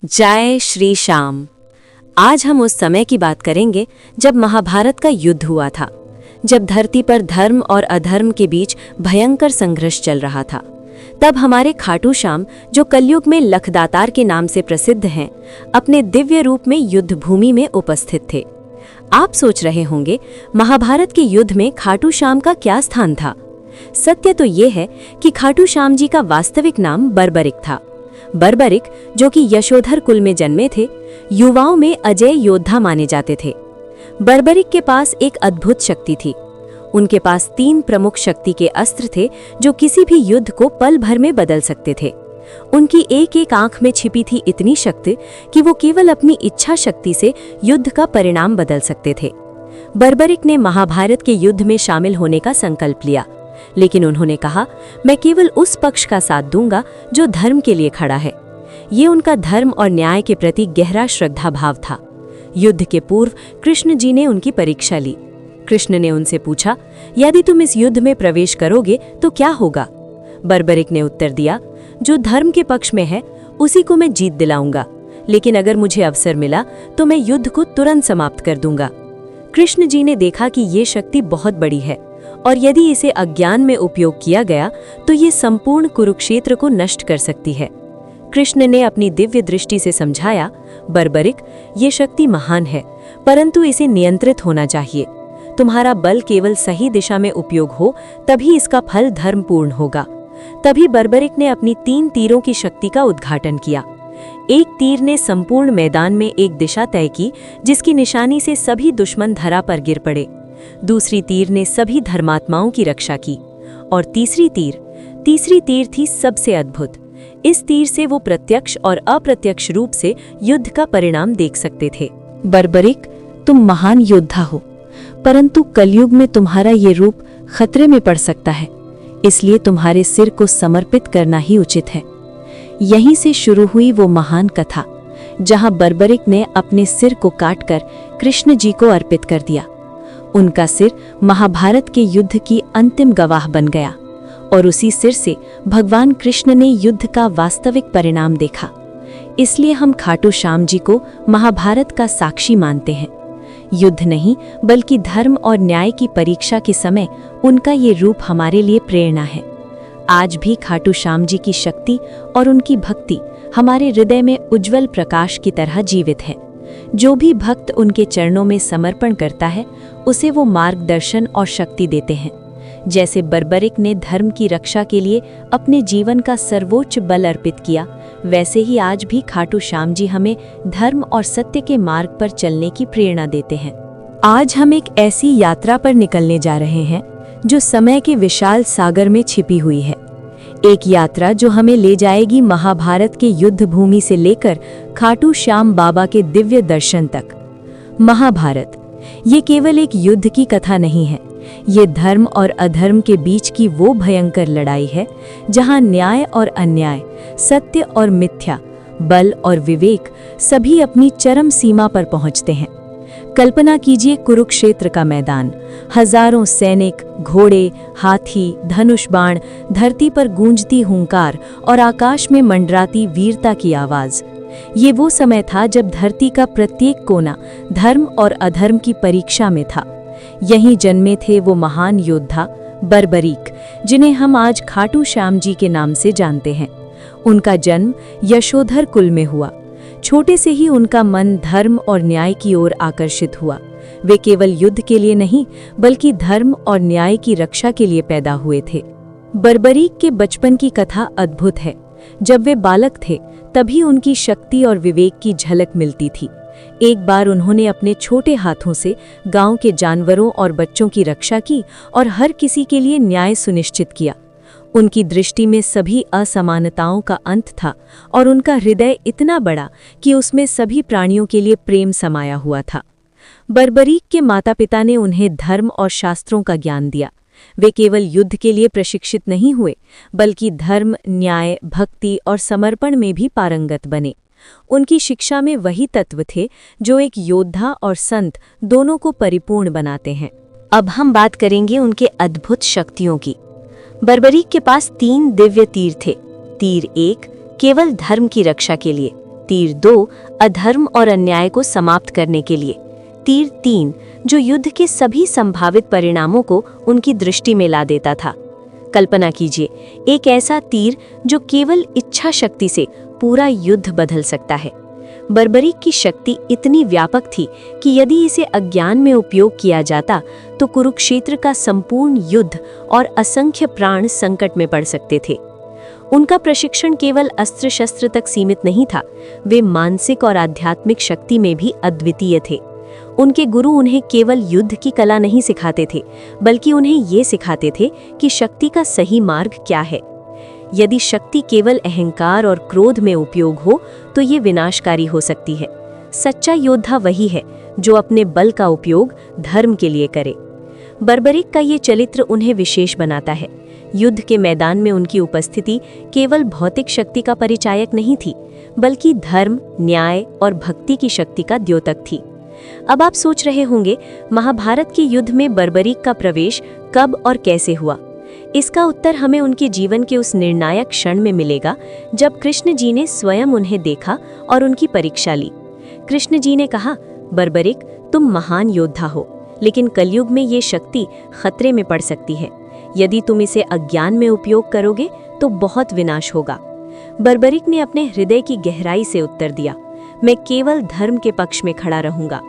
जय श्री श्याम। आज हम उस समय की बात करेंगे जब महाभारत का युद्ध हुआ था, जब धरती पर धर्म और अधर्म के बीच भयंकर संघर्ष चल रहा था। तब हमारे खाटू श्याम, जो कलयुग में लखदातार के नाम से प्रसिद्ध हैं, अपने दिव्य रूप में युद्ध भूमि में उपस्थित थे। आप सोच रहे होंगे, महाभारत के युद्ध में खाटू श्याम का क्या स्थान था? सत्य तो ये है कि खाटू श्याम जी का वास्तविक नाम बर्बरिक था। बर्बरिक, जो कि यशोधर कुल में जन्मे थे, युवाओं में अजय योद्धा माने जाते थे। बर्बरिक के पास एक अद्भुत शक्ति थी। उनके पास 3 प्रमुख शक्ति के अस्त्र थे जो किसी भी युद्ध को पल भर में बदल सकते थे। उनकी एक एक आंख में छिपी थी इतनी शक्ति कि वो केवल अपनी इच्छा शक्ति से युद्ध का परिणाम बदल सकते थे। बर्बरिक ने महाभारत के युद्ध में शामिल होने का संकल्प लिया, लेकिन उन्होंने कहा, मैं केवल उस पक्ष का साथ दूंगा जो धर्म के लिए खड़ा है। ये उनका धर्म और न्याय के प्रति गहरा श्रद्धा भाव था। युद्ध के पूर्व कृष्ण जी ने उनकी परीक्षा ली। कृष्ण ने उनसे पूछा, यदि तुम इस युद्ध में प्रवेश करोगे तो क्या होगा? बर्बरिक ने उत्तर दिया, जो धर्म के पक्ष में है उसी को मैं जीत दिलाऊंगा, लेकिन अगर मुझे अवसर मिला तो मैं युद्ध को तुरंत समाप्त कर दूंगा। कृष्ण जी ने देखा कि ये शक्ति बहुत बड़ी है और यदि इसे अज्ञान में उपयोग किया गया तो ये संपूर्ण कुरुक्षेत्र को नष्ट कर सकती है। कृष्ण ने अपनी दिव्य दृष्टि से समझाया, बर्बरिक, ये शक्ति महान है, परंतु इसे नियंत्रित होना चाहिए। तुम्हारा बल केवल सही दिशा में उपयोग हो तभी इसका फल धर्मपूर्ण होगा। तभी बर्बरिक ने अपनी 3 तीरों की शक्ति का उद्घाटन किया। एक तीर ने संपूर्ण मैदान में एक दिशा तय की, जिसकी निशानी से सभी दुश्मन धरा पर गिर पड़े। दूसरी तीर ने सभी धर्मात्माओं की रक्षा की और तीसरी तीर थी सबसे अद्भुत। इस तीर से वो प्रत्यक्ष और अप्रत्यक्ष रूप से युद्ध का परिणाम देख सकते थे। बर्बरिक, तुम महान योद्धा हो, परंतु कलयुग में तुम्हारा ये रूप खतरे में पड़ सकता है, इसलिए तुम्हारे सिर को समर्पित करना ही उचित है। यहीं से शुरू हुई वो महान कथा जहां बर्बरिक ने अपने सिर को काटकर कृष्ण जी को अर्पित कर दिया। उनका सिर महाभारत के युद्ध की अंतिम गवाह बन गया और उसी सिर से भगवान कृष्ण ने युद्ध का वास्तविक परिणाम देखा। इसलिए हम खाटू श्याम जी को महाभारत का साक्षी मानते हैं। युद्ध नहीं, बल्कि धर्म और न्याय की परीक्षा के समय उनका ये रूप हमारे लिए प्रेरणा है। आज भी खाटू श्याम जी की शक्ति और उनकी भक्ति हमारे हृदय में उज्जवल प्रकाश की तरह जीवित है। जो भी भक्त उनके चरणों में समर्पण करता है, उसे वो मार्गदर्शन और शक्ति देते हैं। जैसे बर्बरिक ने धर्म की रक्षा के लिए अपने जीवन का सर्वोच्च बल अर्पित किया, वैसे ही आज भी खाटू श्याम जी हमें धर्म और सत्य के मार्ग पर चलने की प्रेरणा देते हैं। आज हम एक ऐसी यात्रा पर निकलने जा रहे हैं जो समय के विशाल सागर में छिपी हुई है। एक यात्रा जो हमें ले जाएगी महाभारत के युद्ध भूमि से लेकर खाटू श्याम बाबा के दिव्य दर्शन तक। महाभारत ये केवल एक युद्ध की कथा नहीं है, ये धर्म और अधर्म के बीच की वो भयंकर लड़ाई है जहां न्याय और अन्याय, सत्य और मिथ्या, बल और विवेक सभी अपनी चरम सीमा पर पहुंचते हैं। कल्पना कीजिए कुरुक्षेत्र का मैदान, हजारों सैनिक, घोड़े, हाथी, धनुष बाण, धरती पर गूंजती हुंकार और आकाश में मंडराती वीरता की आवाज। ये वो समय था जब धरती का प्रत्येक कोना धर्म और अधर्म की परीक्षा में था। यहीं जन्मे थे वो महान योद्धा बर्बरिक, जिन्हें हम आज खाटू श्याम जी के नाम से जानते हैं। उनका जन्म यशोधर कुल में हुआ। छोटे से ही उनका मन धर्म और न्याय की ओर आकर्षित हुआ। वे केवल युद्ध के लिए नहीं, बल्कि धर्म और न्याय की रक्षा के लिए पैदा हुए थे। बर्बरिक के बचपन की कथा अद्भुत है। जब वे बालक थे, तभी उनकी शक्ति और विवेक की झलक मिलती थी। एक बार उन्होंने अपने छोटे हाथों से गांव के जानवरों और बच्चों की रक्षा की और हर किसी के लिए न्याय सुनिश्चित किया। उनकी दृष्टि में सभी असमानताओं का अंत था और उनका हृदय इतना बड़ा कि उसमें सभी प्राणियों के लिए प्रेम समाया हुआ था। बर्बरिक के माता-पिता ने उन्हें धर्म और शास्त्रों का ज्ञान दिया। वे केवल युद्ध के लिए प्रशिक्षित नहीं हुए, बल्कि धर्म, न्याय, भक्ति और समर्पण में भी पारंगत बने। उनकी शिक्षा में वही तत्व थे जो एक योद्धा और संत दोनों को परिपूर्ण बनाते हैं। अब हम बात करेंगे उनके अद्भुत शक्तियों की। बर्बरिक के पास 3 दिव्य तीर थे। तीर 1 केवल धर्म की रक्षा के लिए, तीर 2 अधर्म और अन्याय को समाप्त करने के लिए, तीर 3 जो युद्ध के सभी संभावित परिणामों को उनकी दृष्टि में ला देता था। कल्पना कीजिए, एक ऐसा तीर जो केवल इच्छा शक्ति से पूरा युद्ध बदल सकता है। बर्बरीक की शक्ति इतनी व्यापक थी कि यदि इसे अज्ञान में उपयोग किया जाता तो कुरुक्षेत्र का संपूर्ण युद्ध और असंख्य प्राण संकट में पड़ सकते थे। उनका प्रशिक्षण केवल अस्त्र शस्त्र तक सीमित नहीं था, वे मानसिक और आध्यात्मिक शक्ति में भी अद्वितीय थे। उनके गुरु उन्हें केवल युद्ध की कला नहीं सिखाते थे, बल्कि उन्हें ये सिखाते थे कि शक्ति का सही मार्ग क्या है। यदि शक्ति केवल अहंकार और क्रोध में उपयोग हो तो ये विनाशकारी हो सकती है। सच्चा योद्धा वही है जो अपने बल का उपयोग धर्म के लिए करे। बर्बरीक का ये चरित्र उन्हें विशेष बनाता है। युद्ध के मैदान में उनकी उपस्थिति केवल भौतिक शक्ति का परिचायक नहीं थी, बल्कि धर्म, न्याय और भक्ति की शक्ति का द्योतक थी। अब आप सोच रहे होंगे, महाभारत के युद्ध में बर्बरीक का प्रवेश कब और कैसे हुआ? इसका उत्तर हमें उनके जीवन के उस निर्णायक क्षण में मिलेगा जब कृष्ण जी ने स्वयं उन्हें देखा और उनकी परीक्षा ली। कृष्ण जी ने कहा, बर्बरीक, तुम महान योद्धा हो, लेकिन कलयुग में ये शक्ति खतरे में पड़ सकती है। यदि तुम इसे अज्ञान में उपयोग करोगे तो बहुत विनाश होगा। बर्बरीक ने अपने हृदय की गहराई से उत्तर दिया, मैं केवल धर्म के पक्ष में खड़ा रहूंगा।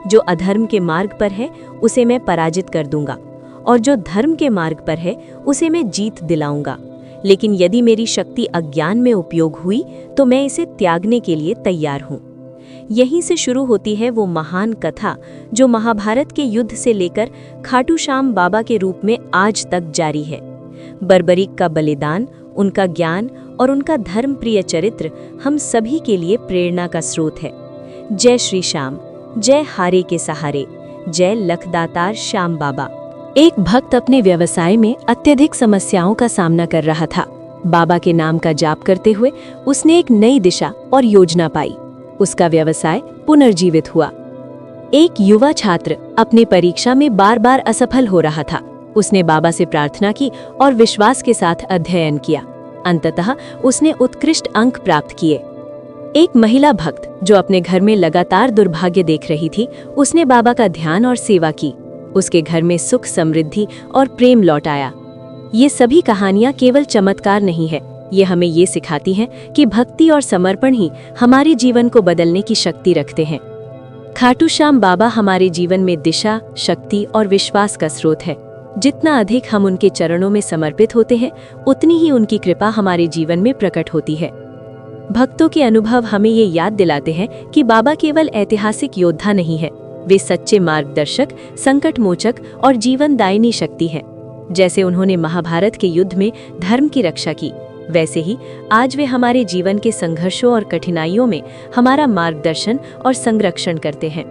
जो अधर्म के मार्ग पर है उसे मैं पराजित कर दूंगा, और जो धर्म के मार्ग पर है उसे मैं जीत दिलाऊंगा। लेकिन यदि मेरी शक्ति अज्ञान में उपयोग हुई तो मैं इसे त्यागने के लिए तैयार हूँ। यहीं से शुरू होती है वो महान कथा जो महाभारत के युद्ध से लेकर खाटू श्याम बाबा के रूप में आज तक जारी है। बर्बरीक का बलिदान, उनका ज्ञान और उनका धर्म प्रिय चरित्र हम सभी के लिए प्रेरणा का स्रोत है। जय श्री श्याम, जय हारे के सहारे, जय लखदातार श्याम बाबा। एक भक्त अपने व्यवसाय में अत्यधिक समस्याओं का सामना कर रहा था। बाबा के नाम का जाप करते हुए उसने एक नई दिशा और योजना पाई। उसका व्यवसाय पुनर्जीवित हुआ। एक युवा छात्र अपनी परीक्षा में बार बार असफल हो रहा था। उसने बाबा से प्रार्थना की और विश्वास के साथ अध्ययन किया। अंततः उसने उत्कृष्ट अंक प्राप्त किए। एक महिला भक्त जो अपने घर में लगातार दुर्भाग्य देख रही थी, उसने बाबा का ध्यान और सेवा की। उसके घर में सुख, समृद्धि और प्रेम लौट आया। ये सभी कहानियां केवल चमत्कार नहीं है, ये हमें ये सिखाती हैं कि भक्ति और समर्पण ही हमारे जीवन को बदलने की शक्ति रखते हैं। खाटू श्याम बाबा हमारे जीवन में दिशा, शक्ति और विश्वास का स्रोत है। जितना अधिक हम उनके चरणों में समर्पित होते हैं, उतनी ही उनकी कृपा हमारे जीवन में प्रकट होती है। भक्तों के अनुभव हमें ये याद दिलाते हैं कि बाबा केवल ऐतिहासिक योद्धा नहीं है, वे सच्चे मार्गदर्शक, संकट मोचक और जीवनदायिनी शक्ति हैं। जैसे उन्होंने महाभारत के युद्ध में धर्म की रक्षा की, वैसे ही आज वे हमारे जीवन के संघर्षों और कठिनाइयों में हमारा मार्गदर्शन और संरक्षण करते हैं।